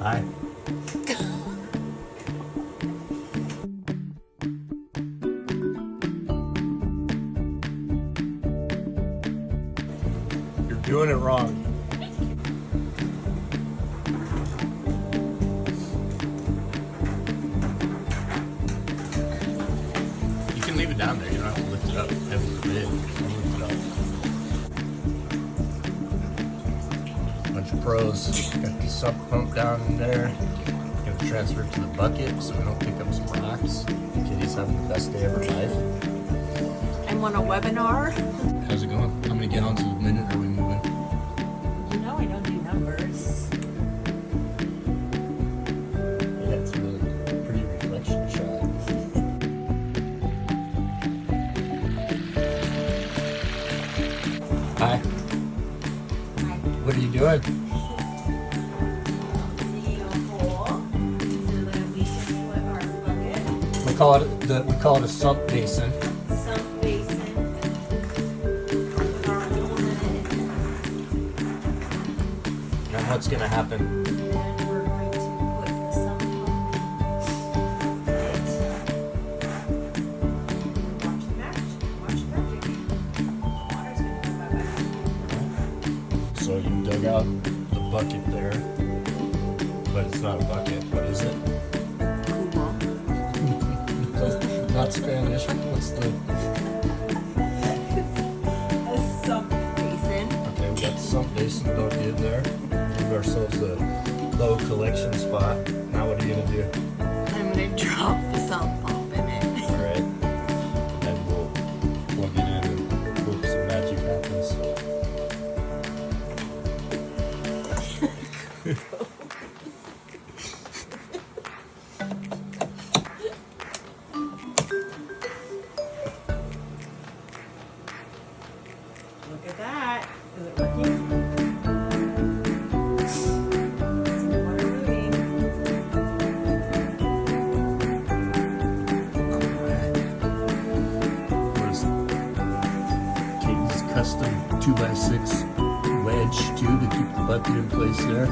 Hi. You're doing it wrong. You can leave it down there. You don't have to lift it up. Heaven forbid. Don't lift it up. Bunch of pros. Got the sump pump down in there. Gonna transfer it to the bucket so we don't pick up some rocks. Kitty's having the best day of her life. I'm on a webinar. How's it going? How many gallons a minute are we moving? You know I don't do numbers. Yeah, it's a really pretty reflection shot. Hi. Hi. What are you doing? We call it a sump basin. Sump basin. With our hole in it. And what's gonna happen? And we're going to put the sump pump in it. Watch the magic. Watch the magic. Water's gonna go bye-bye. So you dug out the bucket there, but it's not a bucket. What is it? Not Spanish. What's the? A sump basin. Okay, we got the sump basin dug in there. Give ourselves a low collection spot. Now what are you gonna do? I'm gonna drop the sump pump in it. All right, and we'll plug it in and hope some magic happens. Look at that. Is it working? See the water moving. Where's Katie's custom 2x6 wedge too to keep the bucket in place there.